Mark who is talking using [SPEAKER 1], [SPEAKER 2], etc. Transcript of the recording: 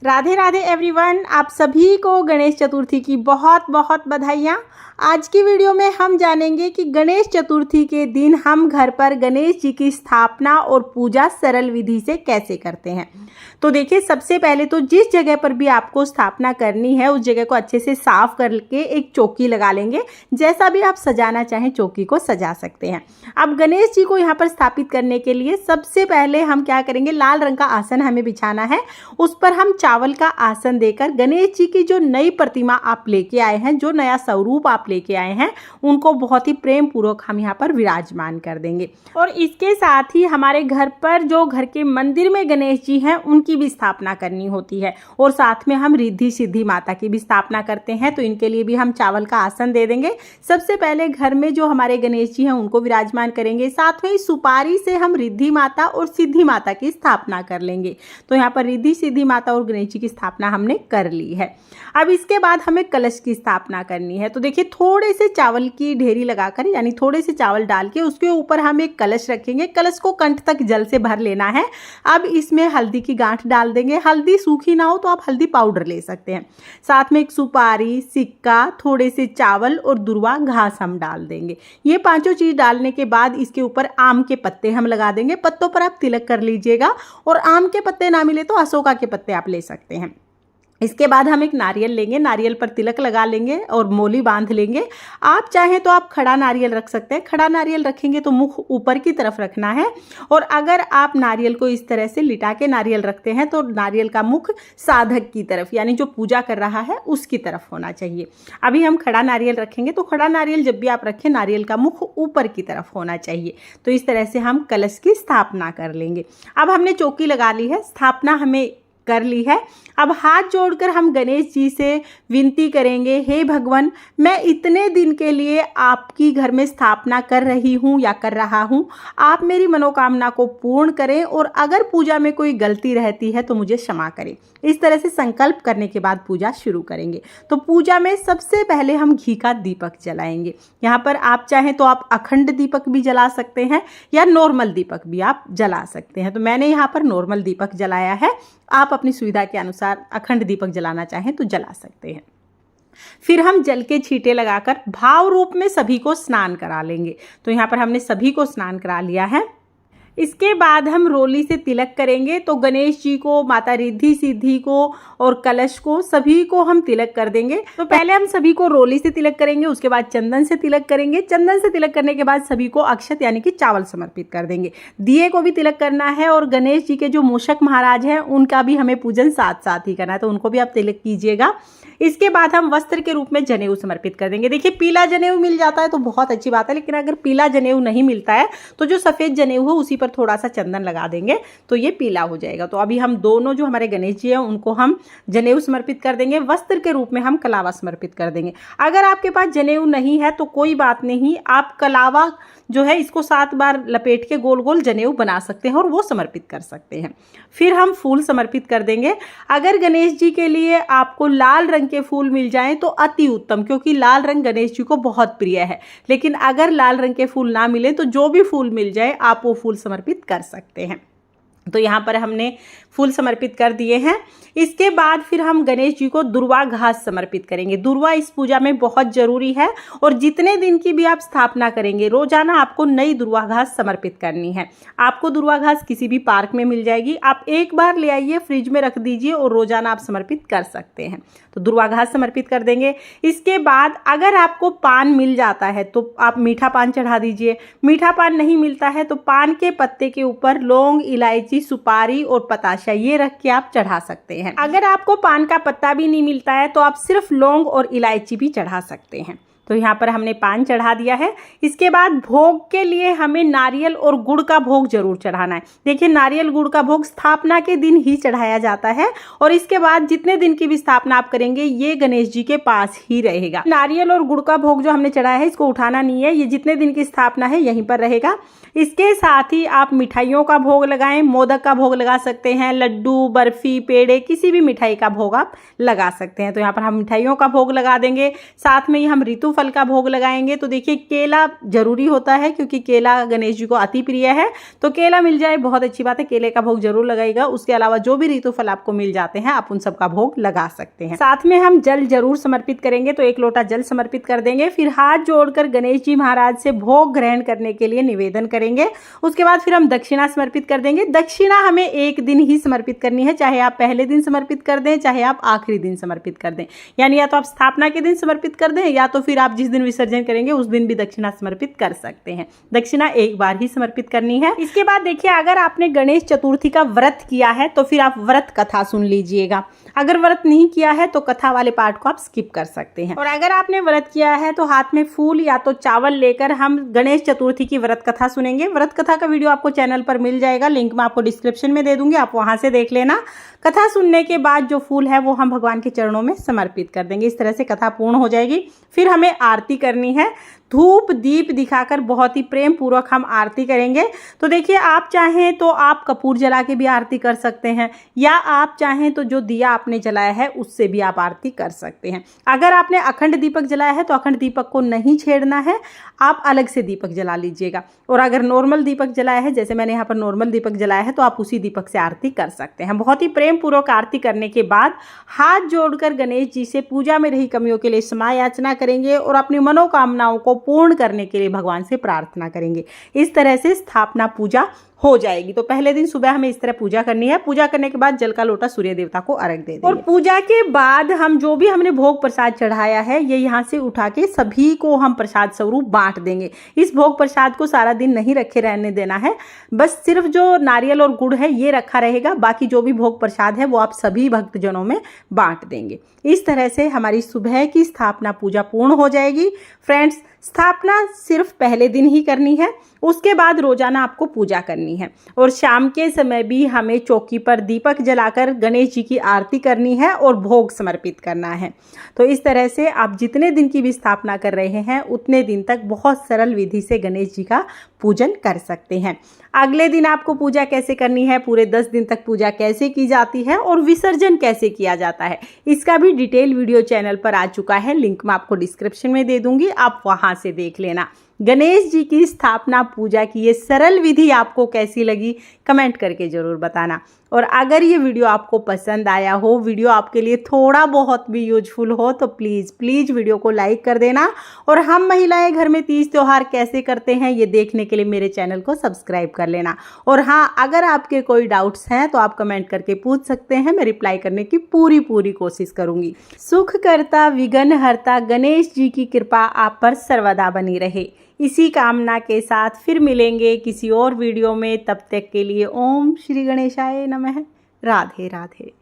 [SPEAKER 1] Radhe Radhe everyone, आप सभी को गणेश चतुर्थी की बहुत बहुत बधाइयाँ। आज की वीडियो में हम जानेंगे कि गणेश चतुर्थी के दिन हम घर पर गणेश जी की स्थापना और पूजा सरल विधि से कैसे करते हैं। तो देखिए, सबसे पहले तो जिस जगह पर भी आपको स्थापना करनी है उस जगह को अच्छे से साफ करके एक चौकी लगा लेंगे। जैसा भी आप सजाना चाहें चौकी को सजा सकते हैं। अब गणेश जी को यहाँ पर स्थापित करने के लिए सबसे पहले हम क्या करेंगे, लाल रंग का आसन हमें बिछाना है। उस पर हम चावल का आसन देकर गणेश जी की जो नई प्रतिमा आप लेके आए हैं, जो नया स्वरूप आप लेके आए हैं, उनको बहुत ही प्रेम पूर्वक हम यहाँ पर विराजमान कर देंगे। और इसके साथ ही हमारे घर पर जो घर के मंदिर में गणेश जी हैं उनकी भी स्थापना करनी होती है, और साथ में हम रिद्धि सिद्धि माता की भी स्थापना करते हैं। तो इनके लिए भी हम चावल का आसन दे देंगे। सबसे पहले घर में जो हमारे गणेश जी हैं उनको विराजमान करेंगे। साथ में सुपारी से हम रिद्धि माता और सिद्धि माता की स्थापना कर लेंगे। तो यहाँ पर रिद्धि सिद्धि माता और गणेश जी की स्थापना हमने कर ली है। अब इसके बाद हमें कलश की स्थापना करनी है। तो देखिए, थोड़े से चावल की ढेरी लगाकर, यानी थोड़े से चावल डाल के उसके ऊपर हम एक कलश रखेंगे। कलश को कंठ तक जल से भर लेना है। अब इसमें हल्दी की गांठ डाल देंगे। हल्दी सूखी ना हो तो आप हल्दी पाउडर ले सकते हैं। साथ में एक सुपारी, सिक्का, थोड़े से चावल और दुर्वा घास हम डाल देंगे। ये पांचों चीज डालने के बाद इसके ऊपर आम के पत्ते हम लगा देंगे। पत्तों पर आप तिलक कर लीजिएगा, और आम के पत्ते ना मिले तो अशोका के पत्ते आप ले सकते हैं। इसके बाद हम एक नारियल लेंगे, नारियल पर तिलक लगा लेंगे और मोली बांध लेंगे। आप चाहें तो आप खड़ा नारियल रख सकते हैं। खड़ा नारियल रखेंगे तो मुख ऊपर की तरफ रखना है, और अगर आप नारियल को इस तरह से लिटा के नारियल रखते हैं तो नारियल का मुख साधक की तरफ, यानी जो पूजा कर रहा है उसकी तरफ होना चाहिए। अभी हम खड़ा नारियल रखेंगे, तो खड़ा नारियल जब भी आप रखें नारियल का मुख ऊपर की तरफ होना चाहिए। तो इस तरह से हम कलश की स्थापना कर लेंगे। अब हमने चौकी लगा ली है, स्थापना हमें कर ली है। अब हाथ जोड़कर हम गणेश जी से विनती करेंगे, हे भगवान, मैं इतने दिन के लिए आपकी घर में स्थापना कर रही हूँ या कर रहा हूँ। आप मेरी मनोकामना को पूर्ण करें, और अगर पूजा में कोई गलती रहती है तो मुझे क्षमा करें। इस तरह से संकल्प करने के बाद पूजा शुरू करेंगे। तो पूजा में सबसे पहले हम घी का दीपक जलाएंगे। यहाँ पर आप चाहें तो आप अखंड दीपक भी जला सकते हैं, या नॉर्मल दीपक भी आप जला सकते हैं। तो मैंने यहाँ पर नॉर्मल दीपक जलाया है। आप अपनी सुविधा के अनुसार अखंड दीपक जलाना चाहें तो जला सकते हैं। फिर हम जल के छींटे लगाकर भाव रूप में सभी को स्नान करा लेंगे। तो यहाँ पर हमने सभी को स्नान करा लिया है। इसके बाद हम रोली से तिलक करेंगे। तो गणेश जी को, माता रिद्धि सिद्धि को और कलश को, सभी को हम तिलक कर देंगे। तो पहले हम सभी को रोली से तिलक करेंगे, उसके बाद चंदन से तिलक करेंगे। चंदन से तिलक करने के बाद सभी को अक्षत यानी कि चावल समर्पित कर देंगे। दिए को भी तिलक करना है, और गणेश जी के जो मूषक महाराज हैं उनका भी हमें पूजन साथ साथ ही करना है, तो उनको भी आप तिलक कीजिएगा। इसके बाद हम वस्त्र के रूप में जनेऊ समर्पित कर देंगे। देखिए, पीला जनेऊ मिल जाता है तो बहुत अच्छी बात है, लेकिन अगर पीला जनेऊ नहीं मिलता है तो जो सफेद जनेऊ है उसी पर थोड़ा सा चंदन लगा देंगे तो ये पीला हो जाएगा। तो अभी हम दोनों जो हमारे गणेश जी हैं उनको हम जनेऊ समर्पित कर देंगे। वस्त्र के रूप में हम कलावा समर्पित कर देंगे। अगर आपके पास जनेऊ नहीं है तो कोई बात नहीं, आप कलावा जो है इसको 7 बार लपेट के गोल गोल जनेऊ बना सकते हैं और वो समर्पित कर सकते हैं। फिर हम फूल समर्पित कर देंगे। अगर गणेश जी के लिए आपको लाल रंग के फूल मिल जाएं तो अति उत्तम, क्योंकि लाल रंग गणेश जी को बहुत प्रिय है। लेकिन अगर लाल रंग के फूल ना मिले तो जो भी फूल मिल जाए आप वो फूल समर्पित कर सकते हैं। तो यहाँ पर हमने फूल समर्पित कर दिए हैं। इसके बाद फिर हम गणेश जी को दुर्वा घास समर्पित करेंगे। दुर्वा इस पूजा में बहुत जरूरी है, और जितने दिन की भी आप स्थापना करेंगे रोजाना आपको नई दुर्वा घास समर्पित करनी है। आपको दुर्वा घास किसी भी पार्क में मिल जाएगी। आप एक बार ले आइए, फ्रिज में रख दीजिए, और रोजाना आप समर्पित कर सकते हैं। तो दुर्वा घास समर्पित कर देंगे। इसके बाद अगर आपको पान मिल जाता है तो आप मीठा पान चढ़ा दीजिए। मीठा पान नहीं मिलता है तो पान के पत्ते के ऊपर लौंग, इलायची, सुपारी और पताशा ये रख के आप चढ़ा सकते हैं। अगर आपको पान का पत्ता भी नहीं मिलता है तो आप सिर्फ लौंग और इलायची भी चढ़ा सकते हैं। तो यहाँ पर हमने पान चढ़ा दिया है। इसके बाद भोग के लिए हमें नारियल और गुड़ का भोग जरूर चढ़ाना है। देखिए, नारियल गुड़ का भोग स्थापना के दिन ही चढ़ाया जाता है, और इसके बाद जितने दिन की भी स्थापना आप करेंगे ये गणेश जी के पास ही रहेगा। नारियल और गुड़ का भोग जो हमने चढ़ाया है इसको उठाना नहीं है, ये जितने दिन की स्थापना है यहीं पर रहेगा। इसके साथ ही आप मिठाइयों का भोग लगाएं। मोदक का भोग लगा सकते हैं, लड्डू, बर्फी, पेड़े, किसी भी मिठाई का भोग आप लगा सकते हैं। तो यहाँ पर हम मिठाइयों का भोग लगा देंगे। साथ में ही हम ऋतु फल का भोग लगाएंगे तो देखिए केला जरूरी होता है, क्योंकि केला गणेश जी को अति प्रिय है। तो केला मिल जाए बहुत अच्छी बात है, केले का भोग जरूर लगाइएगा। उसके अलावा जो भी ऋतु फल आपको मिल जाते हैं आप उन सब का भोग लगा सकते हैं। साथ में हम जल जरूर समर्पित करेंगे, तो 1 लोटा जल समर्पित कर देंगे। फिर हाथ जोड़कर गणेश जी महाराज से भोग ग्रहण करने के लिए निवेदन करेंगे। उसके बाद फिर हम दक्षिणा समर्पित कर देंगे। दक्षिणा हमें एक दिन ही समर्पित करनी है, चाहे आप पहले दिन समर्पित कर दें, चाहे आप आखिरी दिन समर्पित कर दें। यानी या तो आप स्थापना के दिन समर्पित कर दें, या तो फिर आप जिस दिन विसर्जन करेंगे उस दिन भी दक्षिणा समर्पित कर सकते हैं। दक्षिणा एक बार ही समर्पित करनी है। इसके बाद देखिए, अगर आपने गणेश चतुर्थी का व्रत किया है तो फिर आप व्रत कथा सुन लीजिएगा। अगर व्रत नहीं किया है तो कथा वाले पार्ट को आप स्किप कर सकते हैं। और अगर आपने व्रत किया है तो हाथ में फूल या तो चावल लेकर हम गणेश चतुर्थी की व्रत कथा सुनेंगे। व्रत कथा का वीडियो आपको चैनल पर मिल जाएगा, लिंक मैं आपको डिस्क्रिप्शन में दे दूंगी, आप वहां से देख लेना। कथा सुनने के बाद जो फूल है वो हम भगवान के चरणों में समर्पित कर देंगे। इस तरह से कथा पूर्ण हो जाएगी। फिर हमें आरती करनी है। धूप दीप दिखाकर बहुत ही प्रेम पूर्वक हम आरती करेंगे। तो देखिए, आप चाहें तो आप कपूर जला के भी आरती कर सकते हैं, या आप चाहें तो जो दिया आपने जलाया है उससे भी आप आरती कर सकते हैं। अगर आपने अखंड दीपक जलाया है तो अखंड दीपक को नहीं छेड़ना है, आप अलग से दीपक जला लीजिएगा। और अगर नॉर्मल दीपक जलाया है, जैसे मैंने यहाँ पर नॉर्मल दीपक जलाया है, तो आप उसी दीपक से आरती कर सकते हैं। बहुत ही प्रेम पूर्वक आरती करने के बाद हाथ जोड़कर गणेश जी से पूजा में रही कमियों के लिए क्षमा याचना करेंगे और अपनी मनोकामनाओं को पूर्ण करने के लिए भगवान से प्रार्थना करेंगे। इस तरह से स्थापना पूजा हो जाएगी। तो पहले दिन सुबह हमें इस तरह पूजा करनी है। पूजा करने के बाद जल का लोटा सूर्य देवता को अर्घ दे देंगे। और पूजा के बाद हम जो भी हमने भोग प्रसाद चढ़ाया है ये यहाँ से उठा के सभी को हम प्रसाद स्वरूप बांट देंगे। इस भोग प्रसाद को सारा दिन नहीं रखे रहने देना है, बस सिर्फ जो नारियल और गुड़ है ये रखा रहेगा। बाकी जो भी भोग प्रसाद है वो आप सभी भक्तजनों में बांट देंगे। इस तरह से हमारी सुबह की स्थापना पूजा पूर्ण हो जाएगी। फ्रेंड्स, स्थापना सिर्फ पहले दिन ही करनी है, उसके बाद रोजाना आपको पूजा करनी है। और शाम के समय भी हमें चौकी पर दीपक जलाकर गणेश जी की आरती करनी है और भोग समर्पित करना है। तो इस तरह से आप जितने दिन की भी स्थापना कर रहे हैं उतने दिन तक बहुत सरल विधि से गणेश जी का पूजन कर सकते हैं। अगले दिन आपको पूजा कैसे करनी है, पूरे 10 दिन तक पूजा कैसे की जाती है और विसर्जन कैसे किया जाता है, इसका भी डिटेल वीडियो चैनल पर आ चुका है। लिंक मैं आपको डिस्क्रिप्शन में दे दूंगी, आप वहां से देख लेना। गणेश जी की स्थापना पूजा की ये सरल विधि आपको कैसी लगी कमेंट करके जरूर बताना। और अगर ये वीडियो आपको पसंद आया हो, वीडियो आपके लिए थोड़ा बहुत भी यूजफुल हो, तो प्लीज़ वीडियो को लाइक कर देना। और हम महिलाएं घर में तीज त्योहार कैसे करते हैं ये देखने के लिए मेरे चैनल को सब्सक्राइब कर लेना। और हाँ, अगर आपके कोई डाउट्स हैं तो आप कमेंट करके पूछ सकते हैं, मैं रिप्लाई करने की पूरी कोशिश करूंगी। सुख करता विघ्न हरता गणेश जी की कृपा आप पर सर्वदा बनी रहे। इसी कामना के साथ फिर मिलेंगे किसी और वीडियो में। तब तक के लिए ओम श्री गणेशाय नमः। राधे राधे।